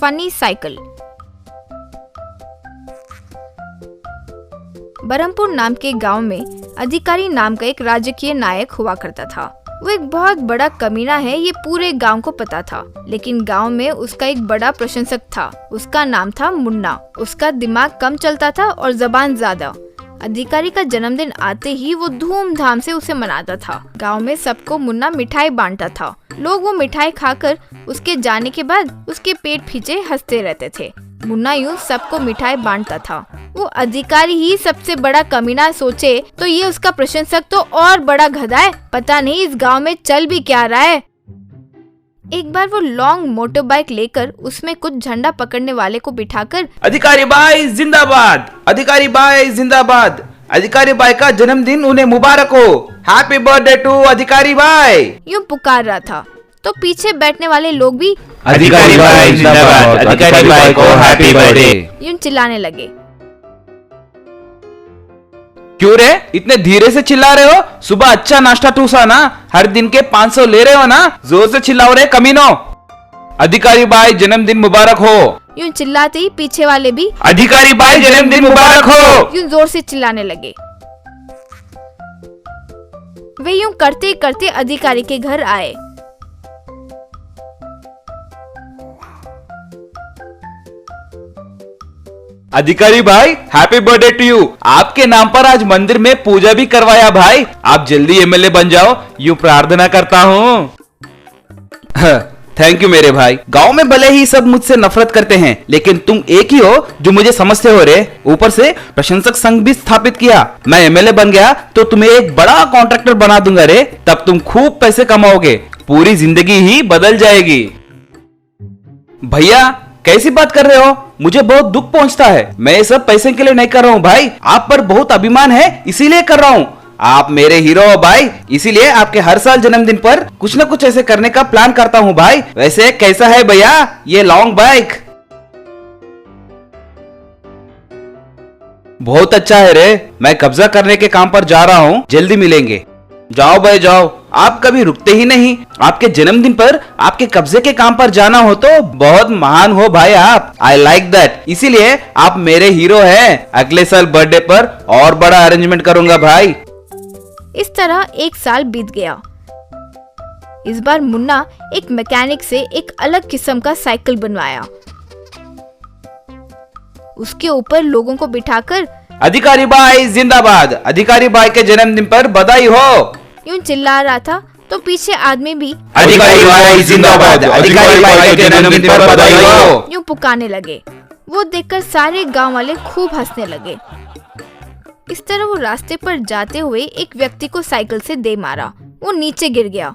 Funny cycle. Barhampur नाम के गांव में अधिकारी नाम का एक राजकीय नायक हुआ करता था। वो एक बहुत बड़ा कमीना है, ये पूरे गांव को पता था। लेकिन गांव में उसका एक बड़ा प्रशंसक था। उसका नाम था मुन्ना। उसका दिमाग कम चलता था और जबान ज्यादा। अधिकारी का जन्मदिन आते ही वो धूमधाम से उसे मनाता था। गांव में सबको मुन्ना मिठाई बांटता था। लोग वो मिठाई खाकर उसके जाने के बाद उसके पेट पीछे हंसते रहते थे। मुन्ना यूं सबको मिठाई बांटता था। वो अधिकारी ही सबसे बड़ा कमीना सोचे तो ये उसका प्रशंसक तो और बड़ा गधा है। पता नहीं इस गांव में चल भी क्या रहा है। एक बार वो लॉन्ग मोटर बाइक लेकर उसमें कुछ झंडा पकड़ने वाले को बिठाकर अधिकारी भाई जिंदाबाद, अधिकारी भाई जिंदाबाद, अधिकारी भाई का जन्मदिन उन्हें मुबारक हो, हैप्पी बर्थडे टू अधिकारी भाई यूं पुकार रहा था। तो पीछे बैठने वाले लोग भी अधिकारी भाई जिंदाबाद, अधिकारी भाई को हैप्पी बर्थडे यूं चिल्लाने लगे। क्यों रे इतने धीरे से चिल्ला रहे हो? सुबह अच्छा नाश्ता ठूसा ना, हर दिन के 500 ले रहे हो ना, जोर से चिल्लाओ रे कमीनो। अधिकारी भाई जन्मदिन मुबारक हो। यूं चिल्लाते ही पीछे वाले भी अधिकारी भाई जन्मदिन मुबारक हो यूं जोर से चिल्लाने लगे। वे यूं करते करते अधिकारी के घर आए। अधिकारी भाई हैप्पी बर्थडे टू यू। आपके नाम पर आज मंदिर में पूजा भी करवाया भाई, आप जल्दी एमएलए बन जाओ, यूं प्रार्थना करता हूँ। थैंक यू मेरे भाई। गांव में भले ही सब मुझसे नफरत करते हैं, लेकिन तुम एक ही हो जो मुझे समझते हो रे। ऊपर से प्रशंसक संघ भी स्थापित किया। मैं एमएलए बन गया तो तुम्हें एक बड़ा कॉन्ट्रैक्टर बना दूंगा रे। तब तुम खूब पैसे कमाओगे, पूरी जिंदगी ही बदल जाएगी। भैया कैसी बात कर रहे हो? मुझे बहुत दुख पहुंचता है। मैं ये सब पैसे के लिए नहीं कर रहा हूँ भाई, आप पर बहुत अभिमान है इसीलिए कर रहा हूँ। आप मेरे हीरो हो भाई, इसीलिए आपके हर साल जन्मदिन पर कुछ न कुछ ऐसे करने का प्लान करता हूँ भाई। वैसे कैसा है भैया ये लॉन्ग बाइक? बहुत अच्छा है रे। मैं कब्जा करने के काम पर जा रहा हूँ, जल्दी मिलेंगे। जाओ भाई जाओ, आप कभी रुकते ही नहीं। आपके जन्मदिन पर आपके कब्जे के काम पर जाना हो तो बहुत महान हो भाई आप। आई लाइक दैट, इसीलिए आप मेरे हीरो हैं। अगले साल बर्थडे पर और बड़ा अरेंजमेंट करूंगा भाई। इस तरह एक साल बीत गया। इस बार मुन्ना एक मैकेनिक से एक अलग किस्म का साइकिल बनवाया। उसके ऊपर लोगों को बिठाकर अधिकारी भाई जिंदाबाद, अधिकारी भाई के जन्मदिन पर बधाई हो यूं चिल्ला रहा था। तो पीछे आदमी भी अधिकारी भाई जिंदाबाद, अधिकारी भाई के जन्मदिन पर बधाई हो यूं पुकारने लगे। वो देखकर सारे गांव वाले खूब हंसने लगे। इस तरह वो रास्ते पर जाते हुए एक व्यक्ति को साइकिल से दे मारा। वो नीचे गिर गया।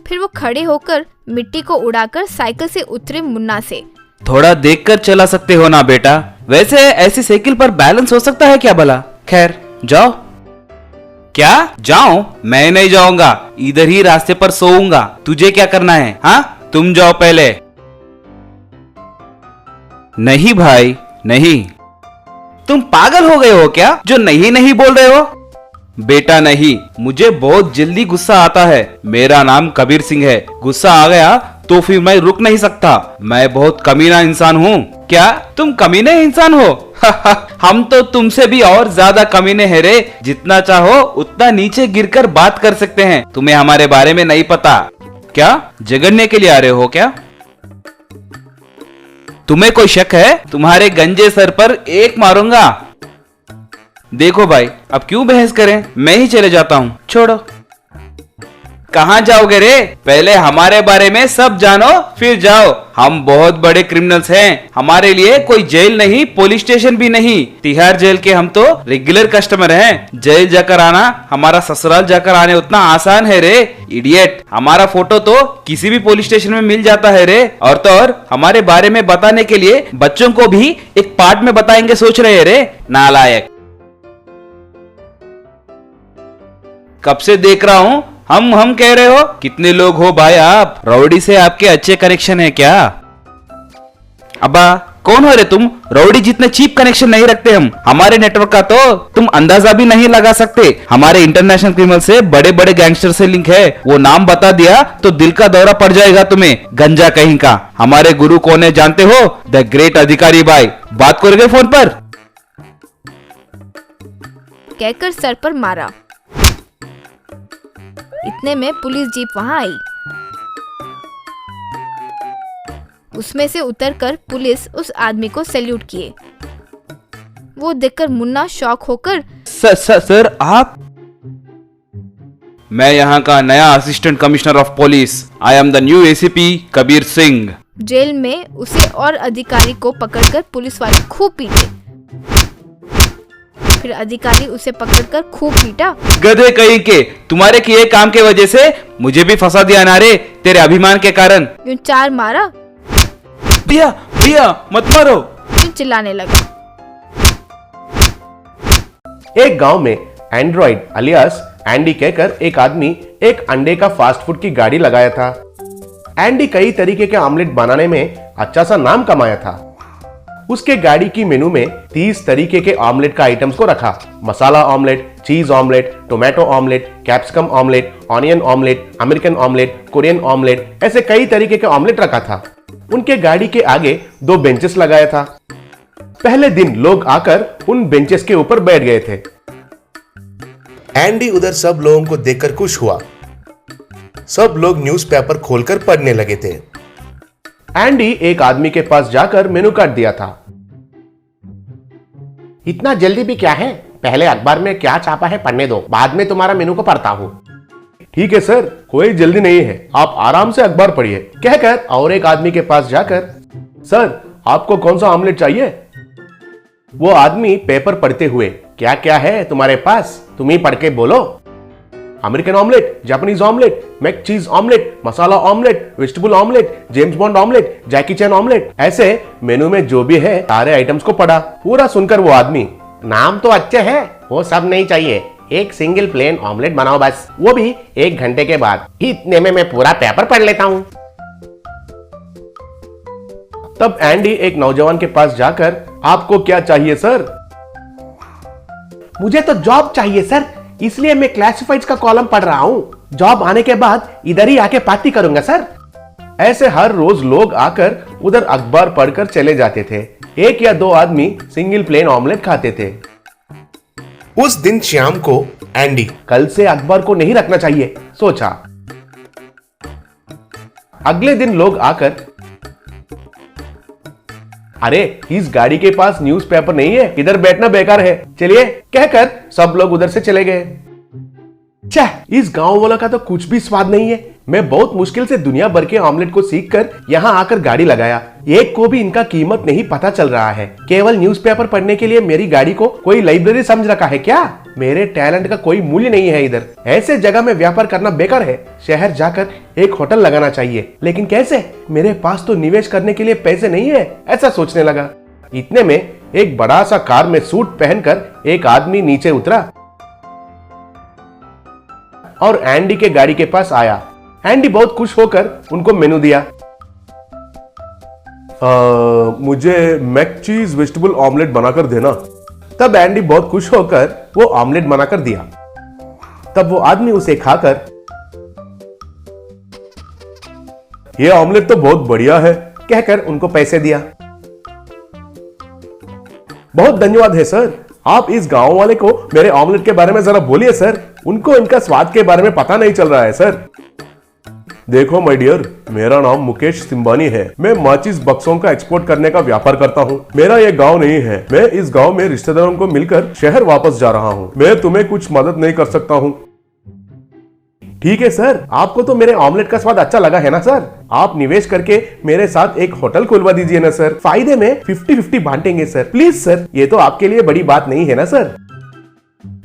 फिर वो खड़े होकर मिट्टी को उड़ाकर साइकिल से उतरे मुन्ना से। थोड़ा देखकर चला सकते हो ना बेटा? वैसे ऐसी साइकिल पर बैलेंस हो सकता है क्या भला? खैर जाओ। क्या जाओ? मैं नहीं जाऊंगा, इधर ही रास्ते पर सोऊंगा। तुझे क्या करना है? हाँ तुम जाओ पहले। नहीं भाई नहीं। तुम पागल हो गए हो क्या जो नहीं नहीं बोल रहे हो? बेटा नहीं, मुझे बहुत जल्दी गुस्सा आता है। मेरा नाम कबीर सिंह है। गुस्सा आ गया तो फिर मैं रुक नहीं सकता। मैं बहुत कमीना इंसान हूँ। क्या तुम कमीने इंसान हो? हम तो तुमसे भी और ज्यादा कमीने हैं रे। जितना चाहो उतना नीचे गिरकर बात कर सकते हैं। तुम्हें हमारे बारे में नहीं पता। क्या झगड़ने के लिए आ रहे हो क्या? तुम्हें कोई शक है? तुम्हारे गंजे सर पर एक मारूंगा। देखो भाई अब क्यों बहस करें, मैं ही चले जाता हूँ। छोड़ो। कहाँ जाओगे रे? पहले हमारे बारे में सब जानो फिर जाओ। हम बहुत बड़े क्रिमिनल्स हैं। हमारे लिए कोई जेल नहीं, पुलिस स्टेशन भी नहीं। तिहाड़ जेल के हम तो रेगुलर कस्टमर हैं। जेल जाकर आना हमारा ससुराल जाकर आने उतना आसान है रे इडियट। हमारा फोटो तो किसी भी पुलिस स्टेशन में मिल जाता है रे। और तो और हमारे बारे में बताने के लिए बच्चों को भी एक पार्ट में बताएंगे सोच रहे रे नालायक। कब से देख रहा हूँ हम कह रहे हो। कितने लोग हो भाई आप? राउडी से आपके अच्छे कनेक्शन है क्या? अब्बा कौन हो रे तुम? रउडी जितने चीप कनेक्शन नहीं रखते हम। हमारे नेटवर्क का तो तुम अंदाजा भी नहीं लगा सकते। हमारे इंटरनेशनल क्रिमिनल से बड़े बड़े गैंगस्टर से लिंक है। वो नाम बता दिया तो दिल का दौरा पड़ जाएगा तुम्हें, गंजा कहीं का। हमारे गुरु कौन है जानते हो? द ग्रेट अधिकारी भाई। बात करोगे फोन पर? कहकर सर पर मारा। इतने में पुलिस जीप वहां आई। उसमें से उतरकर पुलिस उस आदमी को सैल्यूट किए। वो देखकर मुन्ना शॉक होकर, सर आप? मैं यहाँ का नया assistant commissioner of police. I am the new ACP Kabir Singh. Jail में उसे और अधिकारी को पकड़कर पुलिस वाले खूब पीटे। फिर अधिकारी उसे पकड़कर खूब पीटा। गधे कहीं के, तुम्हारे किए काम के वजह से मुझे भी फंसा दिया ना रे, तेरे अभिमान के कारण। यूं चार मारा। भैया भैया मत मारो। यूं चिल्लाने लगा। एक गांव में एंड्रॉइड अलियास एंडी कहकर एक आदमी एक अंडे का फास्ट फूड की गाड़ी लगाया था। एंडी कई तरीके के ऑमलेट बनाने में अच्छा सा नाम कमाया था। उसके गाड़ी की मेनू में 30 तरीके के ऑमलेट का आइटम्स को रखा। Masala omelette, cheese omelette, tomato omelette, capsicum omelette, onion omelette, American omelette, Korean omelette, ऐसे कई तरीके के ऑमलेट रखा था। उनके गाड़ी के आगे 2 बेंचेस लगाया था। पहले दिन लोग आकर उन बेंचेस के ऊपर बैठ गए थे। एंडी उधर सब लोगों को देखकर खुश हुआ। सब लोग न्यूज़पेपर खोलकर पढ़ने लगे थे। एंडी एक आदमी के पास जाकर मेनू कार्ड दिया था। इतना जल्दी भी क्या है, पहले अखबार में क्या छापा है पढ़ने दो, बाद में तुम्हारा मेनू को पढ़ता हूं। ठीक है सर, कोई जल्दी नहीं है, आप आराम से अखबार पढ़िए, कहकर और एक आदमी के पास जाकर, सर आपको कौन सा ऑमलेट चाहिए? वो आदमी पेपर पढ़ते हुए, क्या क्या है तुम्हारे पास, तुम ही पढ़ के बोलो। American omelette, Japanese omelette, mac cheese omelette, masala omelette, vegetable omelette, James Bond omelette, Jackie Chan omelette, ऐसे मेनू में जो भी है सारे आइटम्स को पढ़ा। पूरा सुनकर वो आदमी, नाम तो अच्छे हैं, वो सब नहीं चाहिए, एक सिंगल प्लेन ऑमलेट बनाओ बस, वो भी 1 घंटे के बाद। इतने में मैं पूरा पेपर पढ़ लेता हूं। तब एंडी एक नौजवान के पास जाकर, आपको क्या चाहिए सर? मुझे तो जॉब चाहिए सर, इसलिए मैं क्लासिफाइड्स का कॉलम पढ़ रहा हूं। जॉब आने के बाद इधर ही आके पार्टी करूंगा सर। ऐसे हर रोज लोग आकर उधर अखबार पढ़कर चले जाते थे। 1 या 2 आदमी सिंगल प्लेन ऑमलेट खाते थे। उस दिन शाम को एंडी कल से अखबार को नहीं रखना चाहिए सोचा। अगले दिन लोग आकर, अरे इस गाड़ी के पास न्यूज़पेपर नहीं है, इधर बैठना बेकार है, चलिए, कहकर सब लोग उधर से चले गए। छह, इस गांव वालों का तो कुछ भी स्वाद नहीं है। मैं बहुत मुश्किल से दुनिया भर के ऑमलेट को सीखकर यहाँ आकर गाड़ी लगाया, एक को भी इनका कीमत नहीं पता चल रहा है। केवल न्यूज़पेपर पढ़ने के लिए मेरी गाड़ी को कोई लाइब्रेरी समझ रखा है क्या? मेरे टैलेंट का कोई मूल्य नहीं है इधर। ऐसे जगह में व्यापार करना बेकार है। शहर जाकर एक होटल लगाना चाहिए, लेकिन कैसे? मेरे पास तो निवेश करने के लिए पैसे नहीं है, ऐसा सोचने लगा। इतने में एक बड़ा सा कार में सूट पहनकर एक आदमी नीचे उतरा और एंडी के गाड़ी के पास आया। एंडी बहुत खुश होकर उनको मेनू दिया। मुझे मैक चीज वेजिटेबल ऑमलेट बनाकर देना। तब एंडी बहुत खुश होकर वो ऑमलेट बनाकर दिया। तब वो आदमी उसे खाकर, ये ऑमलेट तो बहुत बढ़िया है, कहकर उनको पैसे दिया। बहुत धन्यवाद है सर, आप इस गांव वाले को मेरे ऑमलेट के बारे में जरा बोलिए सर, उनको इनका स्वाद के बारे में पता नहीं चल रहा है सर। देखो माय डियर, मेरा नाम मुकेश सिंबानी है। मैं माचिस बक्सों का एक्सपोर्ट करने का व्यापार करता हूँ। मेरा ये गांव नहीं है, मैं इस गांव में रिश्तेदारों को मिलकर शहर वापस जा रहा हूँ। मैं तुम्हें कुछ मदद नहीं कर सकता हूँ। ठीक है सर, आपको तो मेरे ऑमलेट का स्वाद अच्छा लगा है ना सर? आप निवेश करके मेरे साथ एक होटल खुलवा दीजिए ना सर, फायदे में 50-50 बांटेंगे सर। प्लीज सर, ये तो आपके लिए बड़ी बात नहीं है ना सर?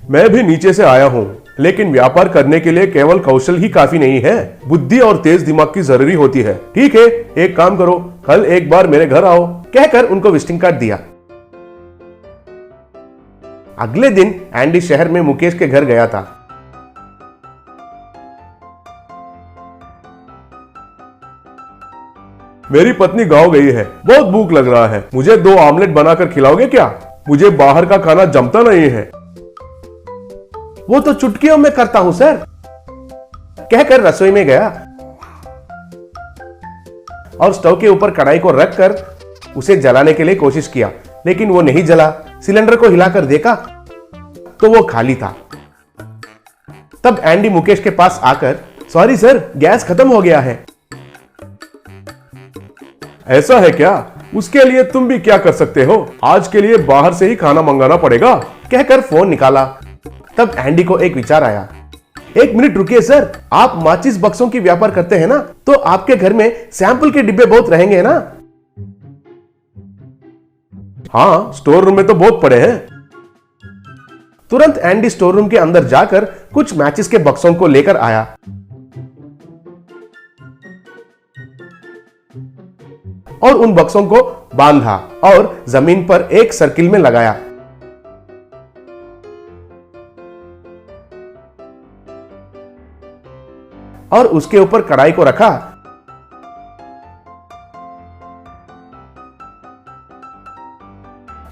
मैं भी नीचे से आया हूँ, लेकिन व्यापार करने के लिए केवल कौशल ही काफी नहीं है, बुद्धि और तेज दिमाग की जरूरी होती है। ठीक है, एक काम करो, कल एक बार मेरे घर आओ, कहकर उनको विजिटिंग कार्ड दिया। अगले दिन एंडी शहर में मुकेश के घर गया था। मेरी पत्नी गांव गई है, बहुत भूख लग रहा है, मुझे 2 ऑमलेट बनाकर खिलाओगे क्या? मुझे बाहर का खाना जमता नहीं है। वो तो चुटकियों में करता हूं सर, कहकर रसोई में गया और स्टोव के ऊपर कढ़ाई को रखकर उसे जलाने के लिए कोशिश किया, लेकिन वो नहीं जला। सिलेंडर को हिलाकर देखा तो वो खाली था। तब एंडी मुकेश के पास आकर, सॉरी सर, गैस खत्म हो गया है। ऐसा है क्या? उसके लिए तुम भी क्या कर सकते हो, आज के लिए बाहर से ही खाना मंगाना पड़ेगा, कहकर फोन निकाला। तब एंडी को एक विचार आया, 1 मिनट रुकिए सर, आप माचिस बक्सों की व्यापार करते हैं ना, तो आपके घर में सैंपल के डिब्बे बहुत रहेंगे ना? हाँ, स्टोर रूम में तो बहुत पड़े हैं। तुरंत एंडी स्टोर रूम के अंदर जाकर कुछ मैचिस के बक्सों को लेकर आया और उन बक्सों को बांधा और जमीन पर एक सर्किल में लगाया। और उसके ऊपर कढ़ाई को रखा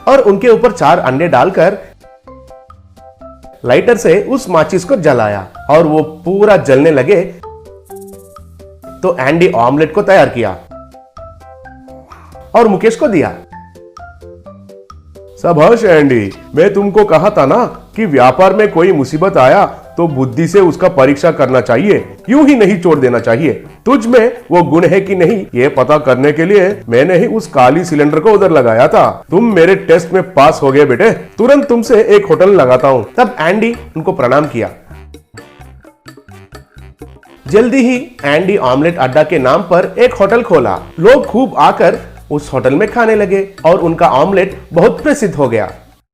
और उनके ऊपर 4 अंडे डालकर लाइटर से उस माचिस को जलाया और वो पूरा जलने लगे तो एंडी ऑमलेट को तैयार किया और मुकेश को दिया। शाबाश एंडी, मैं तुमको कहा था ना कि व्यापार में कोई मुसीबत आया तो बुद्धि से उसका परीक्षा करना चाहिए, यूं ही नहीं छोड़ देना चाहिए। तुझ में वो गुण है कि नहीं, ये पता करने के लिए मैंने ही उस काली सिलेंडर को उधर लगाया था। तुम मेरे टेस्ट में पास हो गए बेटे, तुरंत तुमसे एक होटल लगाता हूँ। तब एंडी उनको प्रणाम किया। जल्दी ही एंडी ऑमलेट अड्डा के नाम पर एक होटल खोला। लोग खूब आकर उस होटल में खाने लगे और उनका ऑमलेट बहुत प्रसिद्ध हो गया।